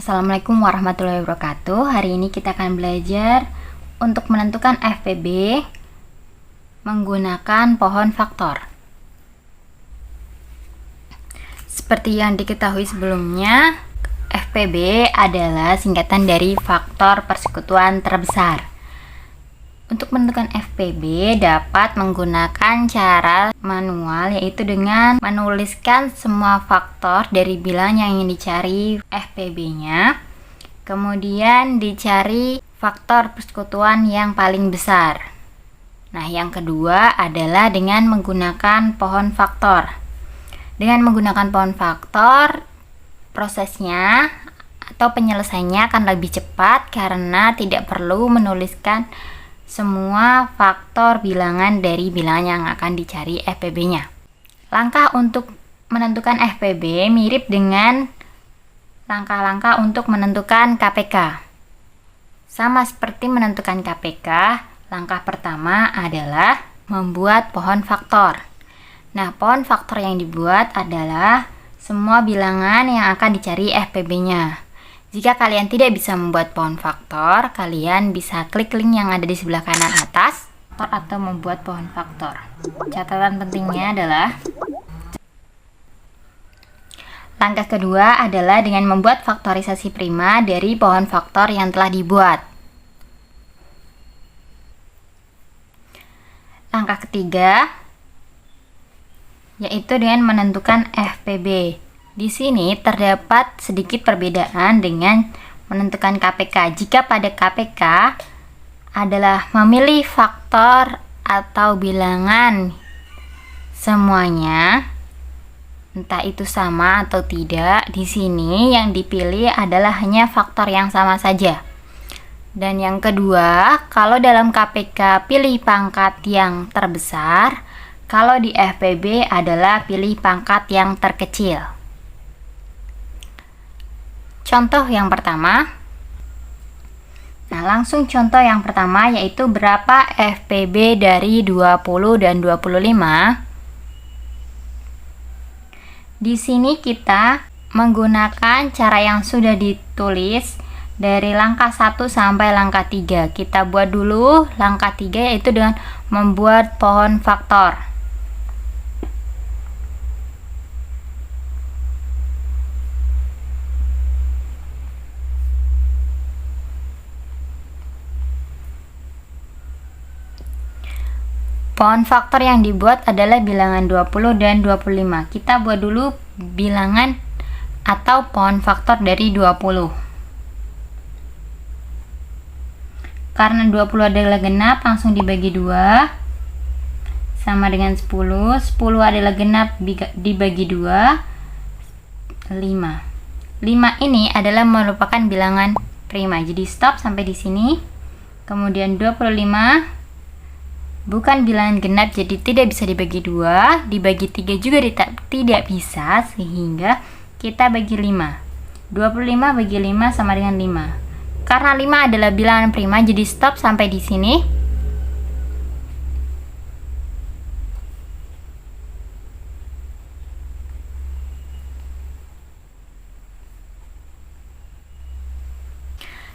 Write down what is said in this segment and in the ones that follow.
Assalamualaikum warahmatullahi wabarakatuh. Hari ini kita akan belajar untuk menentukan FPB menggunakan pohon faktor. Seperti yang diketahui sebelumnya, FPB adalah singkatan dari faktor persekutuan terbesar. Untuk menentukan FPB dapat menggunakan cara manual, yaitu dengan menuliskan semua faktor dari bilangan yang ingin dicari FPB-nya. Kemudian dicari faktor persekutuan yang paling besar. Nah, yang kedua adalah dengan menggunakan pohon faktor. Dengan menggunakan pohon faktor, prosesnya atau penyelesaiannya akan lebih cepat karena tidak perlu menuliskan semua faktor bilangan dari bilangan yang akan dicari FPB-nya. Langkah untuk menentukan FPB mirip dengan langkah-langkah untuk menentukan KPK. Sama seperti menentukan KPK, langkah pertama adalah membuat pohon faktor. Nah, pohon faktor yang dibuat adalah semua bilangan yang akan dicari FPB-nya. Jika kalian tidak bisa membuat pohon faktor, kalian bisa klik link yang ada di sebelah kanan atas atau membuat pohon faktor. Catatan pentingnya adalah langkah kedua adalah dengan membuat faktorisasi prima dari pohon faktor yang telah dibuat. Langkah ketiga yaitu dengan menentukan FPB. Di sini terdapat sedikit perbedaan dengan menentukan KPK. Jika pada KPK adalah memilih faktor atau bilangan semuanya, entah itu sama atau tidak, di sini yang dipilih adalah hanya faktor yang sama saja. Dan yang kedua, kalau dalam KPK pilih pangkat yang terbesar, kalau di FPB adalah pilih pangkat yang terkecil. Contoh yang pertama. Nah, langsung contoh yang pertama yaitu berapa FPB dari 20 dan 25. Di sini kita menggunakan cara yang sudah ditulis dari langkah 1 sampai langkah 3. Kita buat dulu langkah 3 yaitu dengan membuat pohon faktor. Pohon faktor yang dibuat adalah bilangan 20 dan 25. Kita buat dulu bilangan atau pohon faktor dari 20. Karena 20 adalah genap, langsung dibagi 2 sama dengan 10. 10 adalah genap dibagi 2, 5. 5 ini adalah merupakan bilangan prima. Jadi stop sampai di sini. Kemudian 25 bukan bilangan genap, jadi tidak bisa dibagi 2, dibagi 3 juga tidak bisa, sehingga kita bagi 5. 25 bagi 5 sama dengan 5. Karena 5 adalah bilangan prima, jadi stop sampai di sini.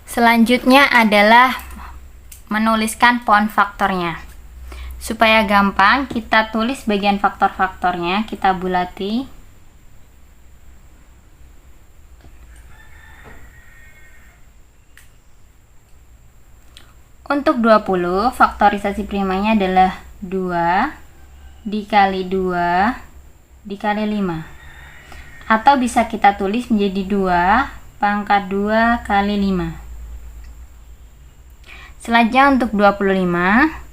Selanjutnya adalah menuliskan pohon faktornya. Supaya gampang, kita tulis bagian faktor-faktornya, kita bulati. Untuk 20, faktorisasi primanya adalah 2 dikali 2 dikali 5. Atau bisa kita tulis menjadi 2 pangkat 2 kali 5. Selanjutnya untuk 25,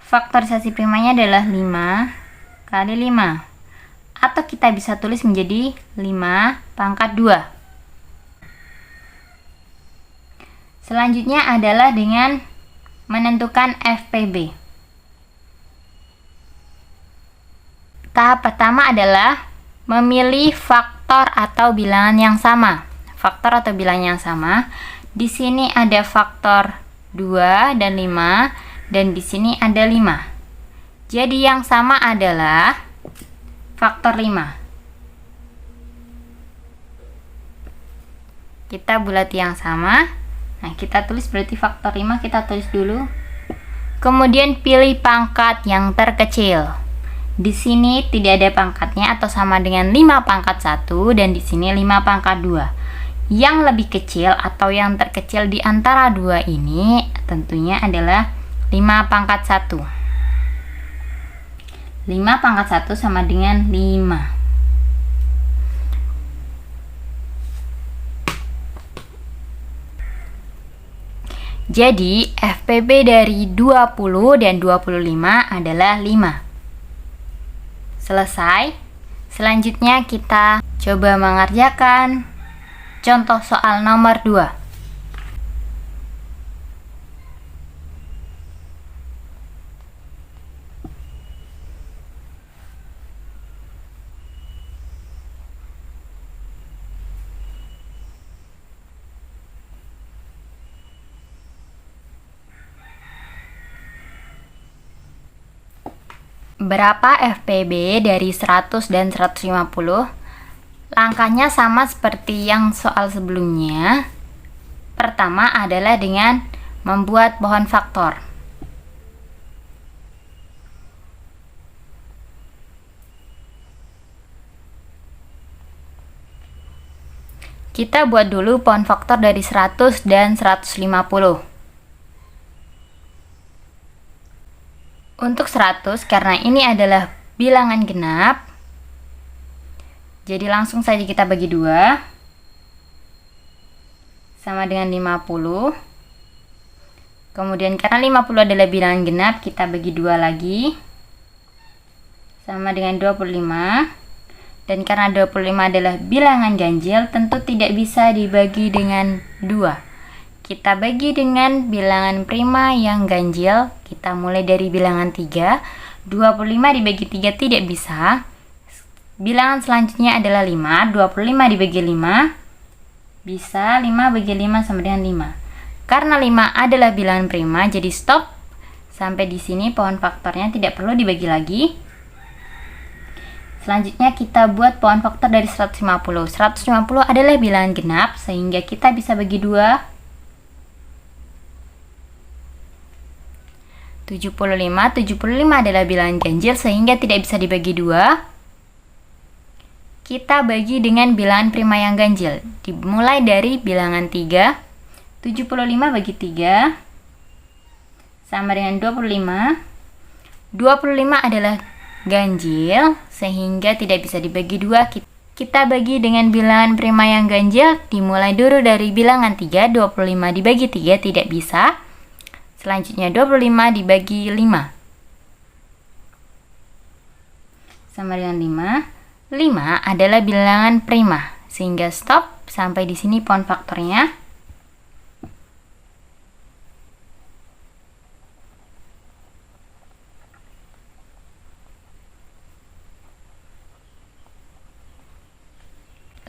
faktorisasi primanya adalah 5 kali 5. Atau kita bisa tulis menjadi 5 pangkat 2. Selanjutnya adalah dengan menentukan FPB. Tahap pertama adalah memilih faktor atau bilangan yang sama. Faktor atau bilangan yang sama. Di sini ada faktor 2 dan 5. Dan di sini ada 5. Jadi yang sama adalah faktor 5. kita bulati yang sama. Nah, kita tulis berarti faktor 5 kita tulis dulu. Kemudian pilih pangkat yang terkecil. Di sini tidak ada pangkatnya atau sama dengan 5 pangkat 1 dan di sini 5 pangkat 2. Yang lebih kecil atau yang terkecil di antara dua ini tentunya adalah 5 pangkat 1. 5 pangkat 1 sama dengan 5. Jadi, FPB dari 20 dan 25 adalah 5. Selesai. Selanjutnya kita coba mengerjakan contoh soal nomor 2. Berapa FPB dari 100 dan 150? Langkahnya sama seperti yang soal sebelumnya. Pertama adalah dengan membuat pohon faktor. Kita buat dulu pohon faktor dari 100 dan 150. Untuk 100, karena ini adalah bilangan genap, jadi langsung saja kita bagi 2, sama dengan 50. Kemudian karena 50 adalah bilangan genap, kita bagi 2 lagi, sama dengan 25. Dan karena 25 adalah bilangan ganjil, tentu tidak bisa dibagi dengan 2. Kita bagi dengan bilangan prima yang ganjil. Kita mulai dari bilangan 3. 25 dibagi 3 tidak bisa. Bilangan selanjutnya adalah 5. 25 dibagi 5 bisa. 5 bagi 5 sama dengan 5. Karena 5 adalah bilangan prima, jadi stop. Sampai di sini pohon faktornya tidak perlu dibagi lagi. Selanjutnya kita buat pohon faktor dari 150. 150 adalah bilangan genap, sehingga kita bisa bagi 2. 75 adalah bilangan ganjil sehingga tidak bisa dibagi 2. Kita bagi dengan bilangan prima yang ganjil. Dimulai dari bilangan 3. 75 bagi 3 sama dengan 25. 25 adalah ganjil sehingga tidak bisa dibagi 2. Kita bagi dengan bilangan prima yang ganjil. Dimulai dulu dari bilangan 3. 25 dibagi 3 tidak bisa. Selanjutnya 25 dibagi 5 sama dengan 5. 5 adalah bilangan prima, sehingga stop sampai di sini pohon faktornya.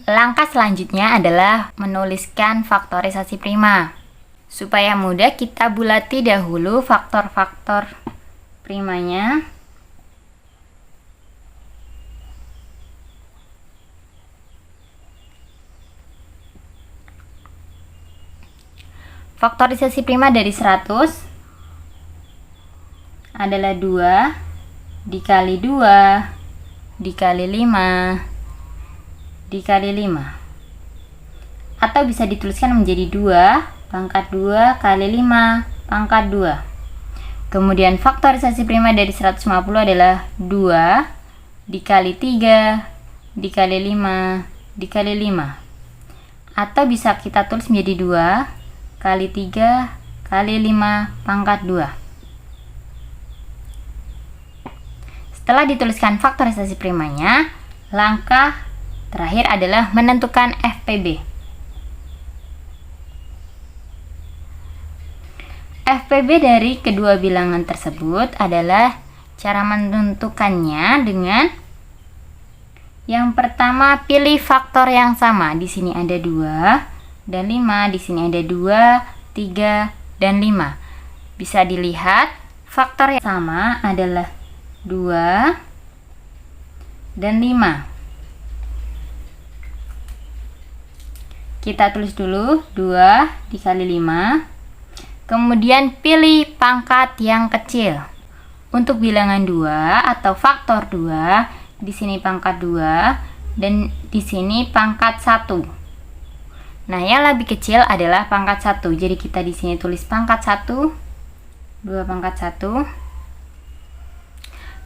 Langkah selanjutnya adalah menuliskan faktorisasi prima. Supaya mudah, kita bulati dahulu faktor-faktor primanya. Faktorisasi prima dari 100 adalah 2 dikali 2 dikali 5 dikali 5. Atau bisa dituliskan menjadi 2 pangkat 2 kali 5 pangkat 2. Kemudian faktorisasi prima dari 150 adalah 2 dikali 3 dikali 5 dikali 5. Atau bisa kita tulis menjadi 2 kali 3 kali 5 pangkat 2. Setelah dituliskan faktorisasi primanya, langkah terakhir adalah menentukan FPB. FPB dari kedua bilangan tersebut adalah cara menentukannya dengan yang pertama pilih faktor yang sama. Di sini ada 2 dan 5, di sini ada 2, 3, dan 5. Bisa dilihat faktor yang sama adalah 2 dan 5. Kita tulis dulu 2 dikali 5. Kemudian pilih pangkat yang kecil. Untuk bilangan 2 atau faktor 2, di sini pangkat 2 dan di sini pangkat 1. Nah, yang lebih kecil adalah pangkat 1. Jadi kita di sini tulis pangkat 1, 2 pangkat 1.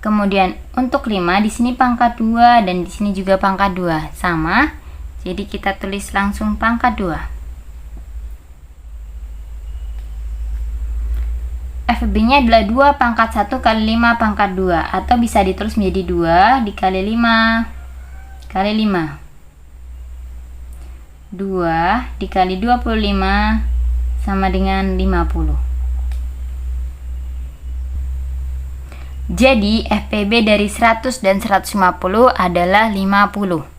Kemudian untuk 5 di sini pangkat 2 dan di sini juga pangkat 2. Sama. Jadi kita tulis langsung pangkat 2. FEB-nya adalah 2 pangkat 1 kali 5 pangkat 2, atau bisa ditulis menjadi 2 dikali 5 kali 5. 2 dikali 25 sama dengan 50. Jadi FPB dari 100 dan 150 adalah 50.